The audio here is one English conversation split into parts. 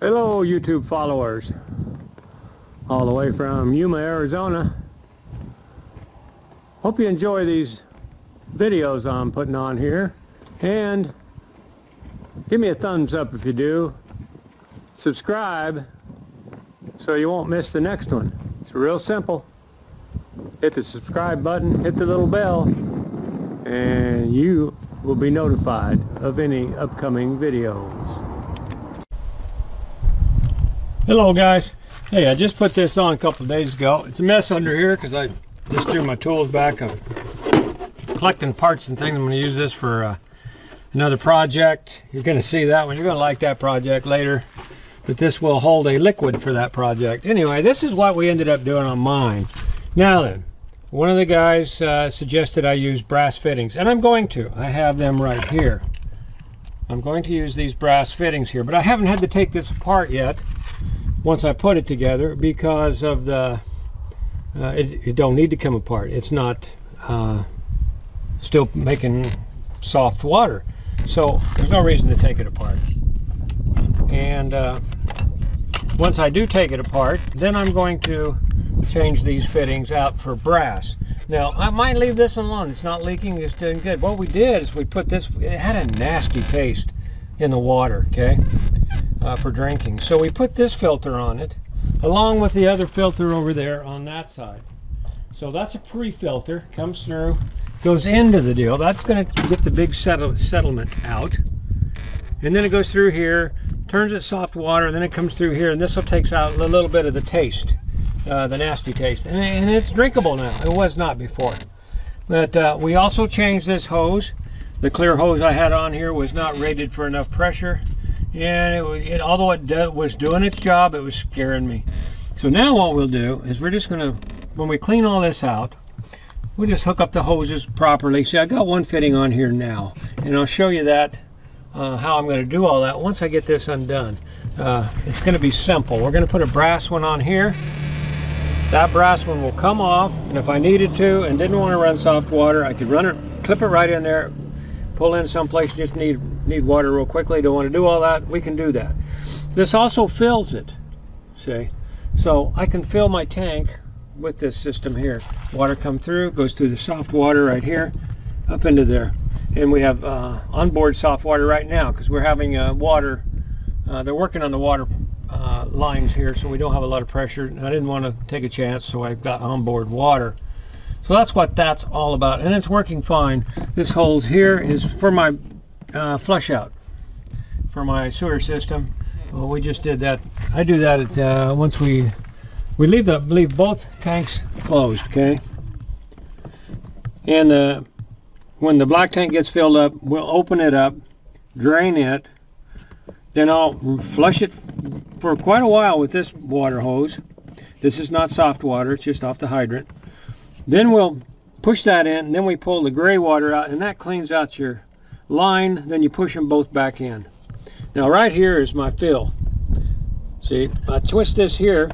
Hello YouTube followers, all the way from Yuma, Arizona. Hope you enjoy these videos I'm putting on here, and give me a thumbs up if you do. Subscribe so you won't miss the next one. It's real simple. Hit the subscribe button, hit the little bell, and you will be notified of any upcoming videos. Hello guys. Hey, I just put this on a couple of days ago. It's a mess under here because I just threw my tools back. I'm collecting parts and things. I'm going to use this for another project. You're going to see that one. You're going to like that project later. But this will hold a liquid for that project. Anyway, this is what we ended up doing on mine. Now then, one of the guys suggested I use brass fittings, and I'm going to. I have them right here. I'm going to use these brass fittings here, but I haven't had to take this apart yet once I put it together because of the it don't need to come apart. It's not still making soft water, so there's no reason to take it apart. And once I do take it apart, then I'm going to change these fittings out for brass. Now I might leave this one alone. It's not leaking, it's doing good. What we did is we put this, it had a nasty taste in the water, okay, for drinking. So we put this filter on it along with the other filter over there on that side. So that's a pre-filter, comes through, goes into the deal. That's going to get the big settlement out, and then it goes through here, turns it soft water, and then it comes through here, and this will takes out a little bit of the taste, the nasty taste, and it's drinkable now. It was not before. But we also changed this hose. The clear hose I had on here was not rated for enough pressure, and although it was doing its job, it was scaring me. So now what we'll do is we're just going to, when we clean all this out, we just hook up the hoses properly. See, I got one fitting on here now, and I'll show you that how I'm going to do all that once I get this undone. It's going to be simple. We're going to put a brass one on here. That brass one will come off, and if I needed to and didn't want to run soft water, I could run it, clip it right in there, pull in someplace, just need water real quickly, don't want to do all that, we can do that. This also fills it, see? So I can fill my tank with this system here. Water come through, goes through the soft water right here, up into there. And we have onboard soft water right now because we're having water, they're working on the water lines here, so we don't have a lot of pressure. I didn't want to take a chance, so I've got onboard water. So that's what that's all about, and it's working fine. This hose here is for my flush out for my sewer system. Well, we just did that. I do that at, once we leave both tanks closed, okay? And when the black tank gets filled up, we'll open it up, drain it, then I'll flush it for quite a while with this water hose. This is not soft water, it's just off the hydrant. Then we'll push that in, and then we pull the gray water out, and that cleans out your line. Then you push them both back in. Now right here is my fill. See, I twist this here.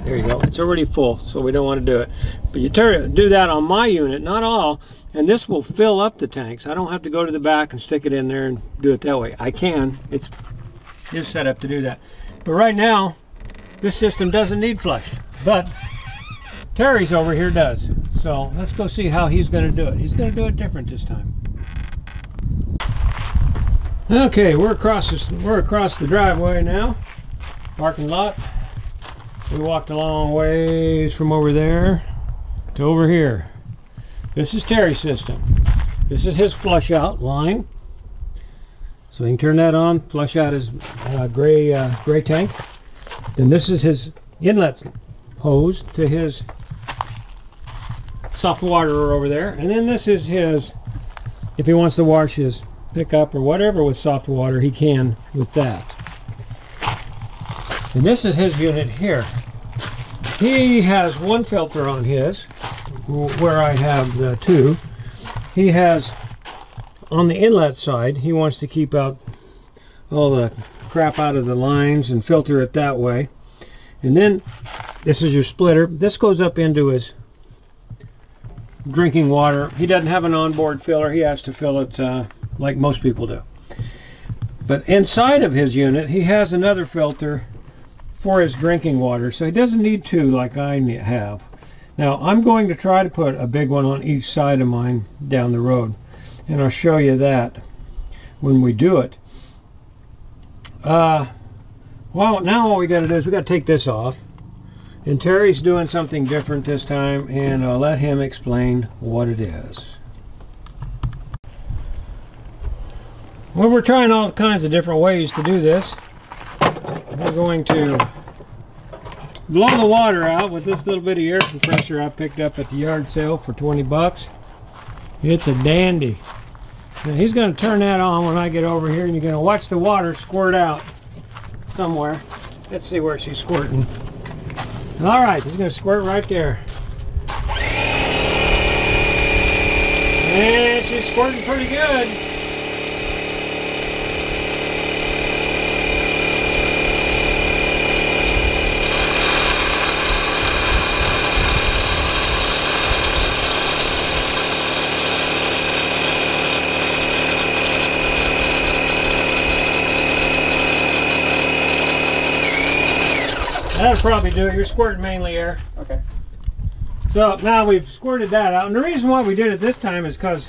There you go. It's already full, so we don't want to do it. But you do that on my unit, not all, and this will fill up the tanks. I don't have to go to the back and stick it in there and do it that way. I can. It's set up to do that. But right now, this system doesn't need flushed. But Terry's over here does. So let's go see how he's going to do it. He's going to do it different this time. Okay, we're across the driveway now. Parking lot. We walked a long ways from over there to over here. This is Terry's system. This is his flush out line. So you can turn that on, flush out his gray tank. Then this is his inlet hose to his soft water over there, and then this is his, if he wants to wash his pickup or whatever with soft water, he can with that. And this is his unit here. He has one filter on his, where I have the two. He has, on the inlet side, he wants to keep out all the crap out of the lines and filter it that way. And then this is your splitter. This goes up into his drinking water. He doesn't have an onboard filler. He has to fill it like most people do. But inside of his unit, he has another filter for his drinking water, so he doesn't need two like I have. Now, I'm going to try to put a big one on each side of mine down the road, and I'll show you that when we do it. Well, now what we got to do is we got to take this off, and Terry's doing something different this time, and I'll let him explain what it is. Well, we're trying all kinds of different ways to do this. We're going to blow the water out with this little bit of air compressor I picked up at the yard sale for 20 bucks. It's a dandy. Now he's going to turn that on when I get over here, and you're going to watch the water squirt out somewhere. Let's see where she's squirting. Alright, he's going to squirt right there. And she's squirting pretty good. That'll probably do it. You're squirting mainly air. Okay. So now we've squirted that out. And the reason why we did it this time is because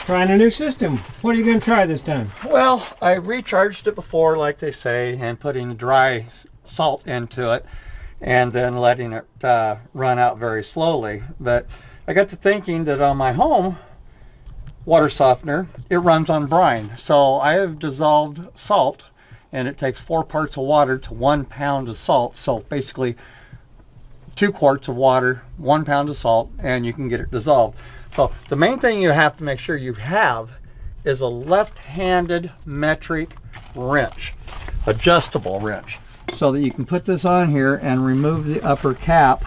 trying a new system. What are you going to try this time? Well, I recharged it before, like they say, and putting dry salt into it and then letting it run out very slowly. But I got to thinking that on my home water softener, it runs on brine. So I have dissolved salt, and it takes 4 parts of water to 1 pound of salt. So basically 2 quarts of water, 1 pound of salt, and you can get it dissolved. So the main thing you have to make sure you have is a left-handed metric wrench, adjustable wrench, so that you can put this on here and remove the upper cap.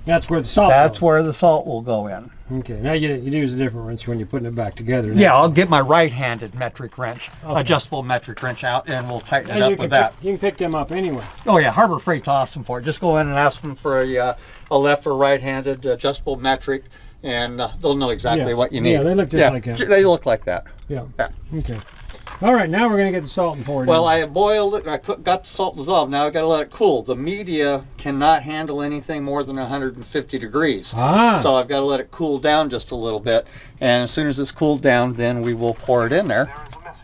That's where the salt That's goes. where the salt will go in. Okay, now you use a different wrench when you're putting it back together. Yeah, I'll get my right-handed metric wrench, adjustable metric wrench out, and we'll tighten it up with that. You can pick them up anywhere. Oh yeah, Harbor Freight's awesome for it. Just go in and ask them for a left or right-handed adjustable metric, and they'll know exactly what you need. Yeah, they look just like that. They look like that. Yeah. Okay. All right, now we're going to get the salt and pour it in. Well, I have boiled it. I got the salt dissolved. Now I've got to let it cool. The media cannot handle anything more than 150 degrees. So I've got to let it cool down just a little bit. And as soon as it's cooled down, then we will pour it in there.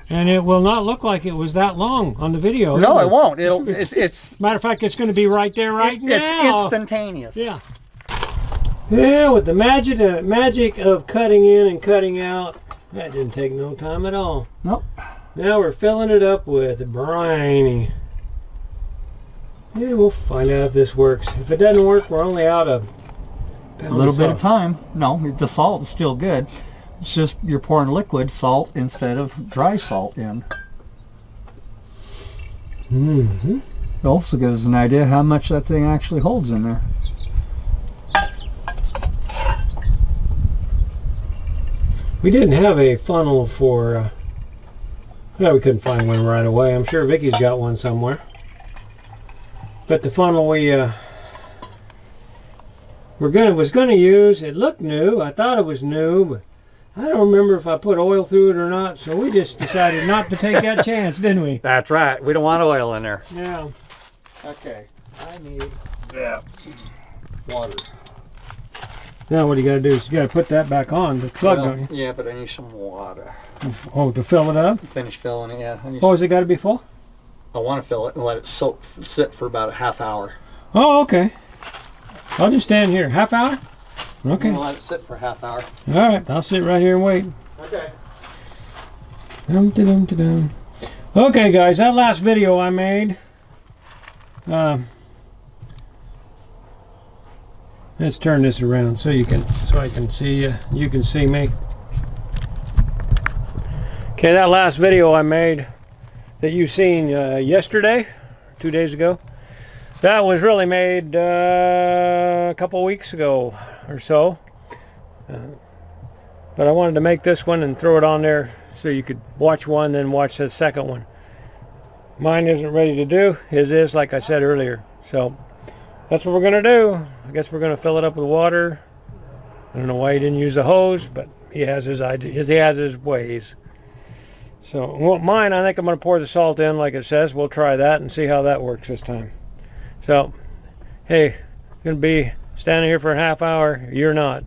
And it will not look like it was that long on the video. No, it won't. It's matter of fact, it's going to be right there right now. It's instantaneous. Yeah. Yeah, with the magic of cutting in and cutting out, that didn't take no time at all. Nope. Now we're filling it up with briny. Yeah, we'll find out if this works. If it doesn't work, we're only out of a little bit of time. No, the salt is still good. It's just you're pouring liquid salt instead of dry salt in. Mm-hmm. It also gives us an idea how much that thing actually holds in there. We didn't have a funnel for, well, we couldn't find one right away. I'm sure Vicky's got one somewhere. But the funnel we was gonna use, it looked new. I thought it was new, but I don't remember if I put oil through it or not. So we just decided not to take that chance, didn't we? That's right. We don't want oil in there. Yeah. Okay. I need water. Now what you got to do is you got to put that back on the plug, don't you? Yeah, but I need some water. Oh, to fill it up? Finish filling it, yeah. Oh, has it got to be full? I want to fill it and let it sit for about a half hour. Oh, okay. I'll just stand here. Half hour? Okay. I'll let it sit for a half hour. All right, I'll sit right here and wait. Okay. Dum-da-dum-da-dum. Okay, guys, that last video I made. Let's turn this around so I can see you can see me. Okay, that last video I made that you seen yesterday, 2 days ago, that was really made a couple weeks ago or so. But I wanted to make this one and throw it on there so you could watch one, then watch the second one. Mine isn't ready to do. His is, like I said earlier. So that's what we're going to do. I guess we're going to fill it up with water. I don't know why he didn't use a hose, but he has his ideas. He has his ways. So well, mine, I think I'm going to pour the salt in like it says. We'll try that and see how that works this time. So, hey, going to be standing here for a half hour. You're not.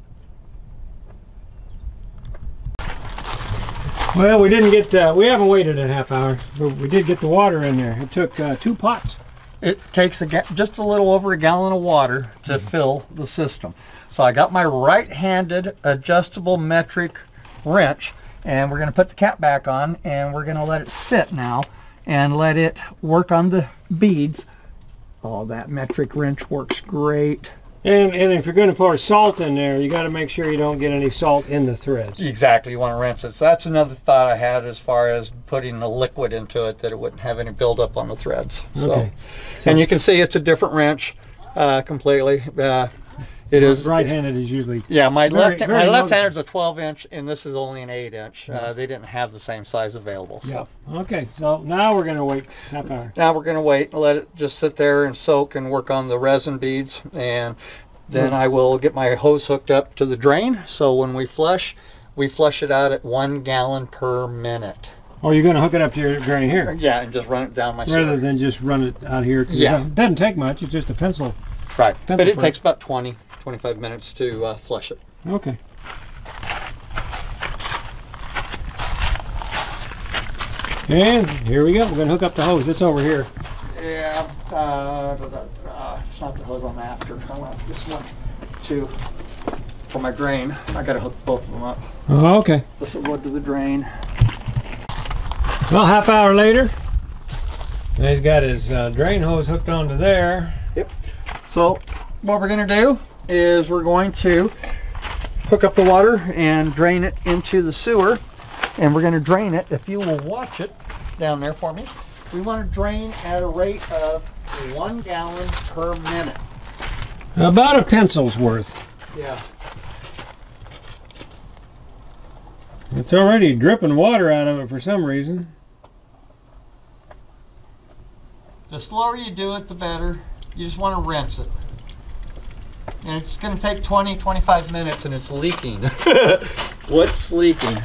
Well, we didn't get, we haven't waited a half hour, but we did get the water in there. It took 2 pots. It takes just a little over a gallon of water to fill the system. So I got my right-handed adjustable metric wrench, and we're going to put the cap back on, and we're going to let it sit now and let it work on the beads. Oh, that metric wrench works great. And if you're going to pour salt in there, you got to make sure you don't get any salt in the threads. Exactly, you want to rinse it. So that's another thought I had as far as putting the liquid into it, that it wouldn't have any buildup on the threads. Okay. So, and you can see it's a different wrench completely. It is right-handed is usually. Yeah, my left-handed is a 12-inch, and this is only an 8-inch. They didn't have the same size available. So. Yeah. Okay. So now we're going to wait half hour. Now we're going to wait and let it just sit there and soak and work on the resin beads, and then I will get my hose hooked up to the drain. So when we flush it out at 1 gallon per minute. Oh, you're going to hook it up to your drain here? Yeah, and just run it down my rather than just run it out here. Yeah. It doesn't take much. It's just a pencil. Right. But it takes about 20-25 minutes to flush it. Okay. And here we go. We're going to hook up the hose. It's over here. Yeah. It's not the hose I'm after. I want this one too for my drain. I got to hook both of them up. Oh, okay. This will go to the drain. Well, half hour later, and he's got his drain hose hooked onto there. Yep. So what we're going to do is we're going to hook up the water and drain it into the sewer, and we're going to drain it. If you will watch it down there for me, we want to drain at a rate of 1 gallon per minute. About a pencil's worth. Yeah. It's already dripping water out of it for some reason. The slower you do it, the better. You just want to rinse it. And it's going to take 20-25 minutes, and it's leaking. What's leaking?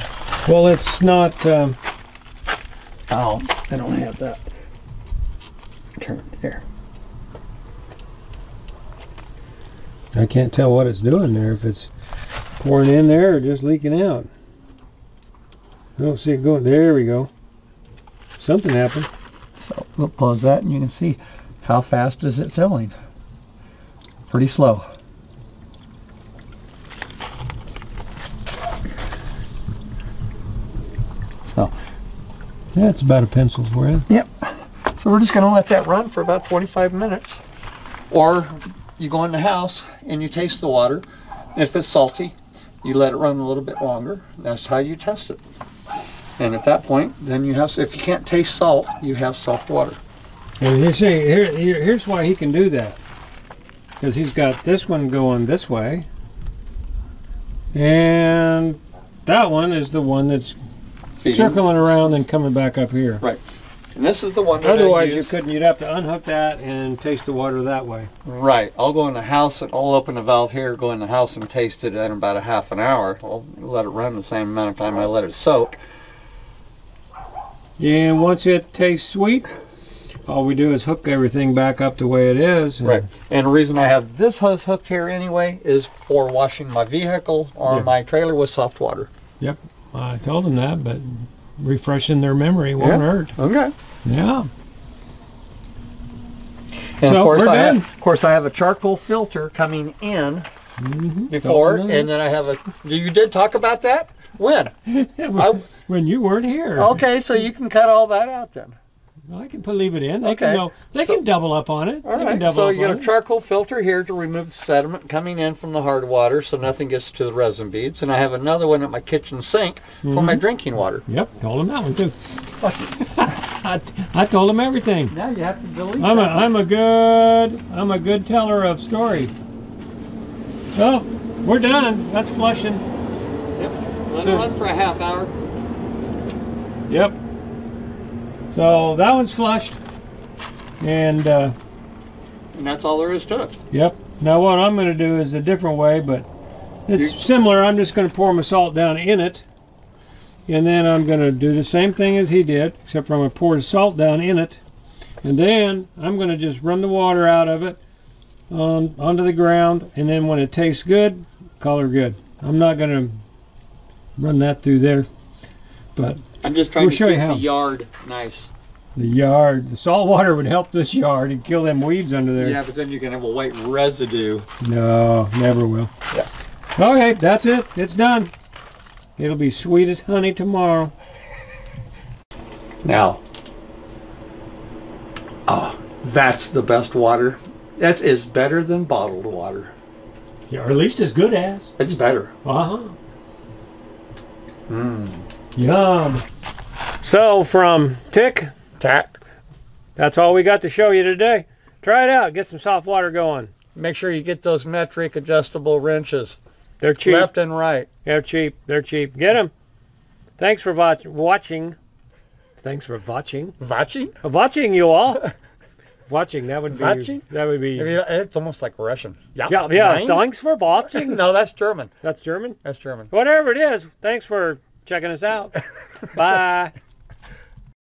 Well, it's not... Oh, I don't have that. Turn it there. I can't tell what it's doing there, if it's pouring in there or just leaking out. I don't see it going. There we go. Something happened. So we'll close that, and you can see how fast is it filling. Pretty slow. So that's about a pencil's worth. Yep. So we're just going to let that run for about 25 minutes. Or you go in the house and you taste the water. If it's salty, you let it run a little bit longer. That's how you test it. And at that point, then you have, if you can't taste salt, you have soft water. And you see, here's why he can do that. Because he's got this one going this way. And that one is the one that's circling around and coming back up here. Right. And this is the one that otherwise you couldn't. You'd have to unhook that and taste the water that way. Right. I'll go in the house and I'll open the valve here, go in the house and taste it in about a half an hour. I'll let it run the same amount of time I let it soak. And once it tastes sweet, all we do is hook everything back up the way it is. Right. And the reason I have this hose hooked here anyway is for washing my vehicle or my trailer with soft water. Yep. I told them that, but refreshing their memory won't hurt. Okay. Yeah. And so of course I have a charcoal filter coming in before, and then I have a. You did talk about that? When? When you weren't here. Okay, so you can cut all that out then. Well, I can leave it in. They can double up on it. All right. So you got a charcoal filter here to remove the sediment coming in from the hard water, so nothing gets to the resin beads. And I have another one at my kitchen sink for my drinking water. Yep, told him that one too. I told him everything. Now you have to delete. I'm a good teller of story. Well, we're done. That's flushing. Yep. Let it run for a half hour. Yep. So that one's flushed, and that's all there is to it. Yep. Now what I'm going to do is a different way, but it's similar. I'm just going to pour my salt down in it, And then I'm going to do the same thing as he did, except for I'm going to pour the salt down in it. And then I'm going to just run the water out of it onto the ground. And then when it tastes good, call her good. I'm not going to run that through there. But I'm just trying to show you keep how. the yard nice. The salt water would help this yard and kill them weeds under there. Yeah, but then you're going to have a white residue. No, never will. Yeah. Okay, that's it. It's done. It'll be sweet as honey tomorrow. Now, that's the best water. That is better than bottled water. Yeah, or at least as good as. It's better. Uh-huh. Yum. So from Tick Tack, that's all we got to show you today. Try it out. Get some soft water going. Make sure you get those metric adjustable wrenches. They're cheap. Left and right. They're cheap. They're cheap. Get them. Thanks for watching. Thanks for watching. Watching? Watching you all. Watching. That would be. Watching? That would be. It's almost like Russian. Yeah. Yeah. Thanks for watching. No, that's German. That's German. That's German. Whatever it is. Thanks for checking us out. Bye.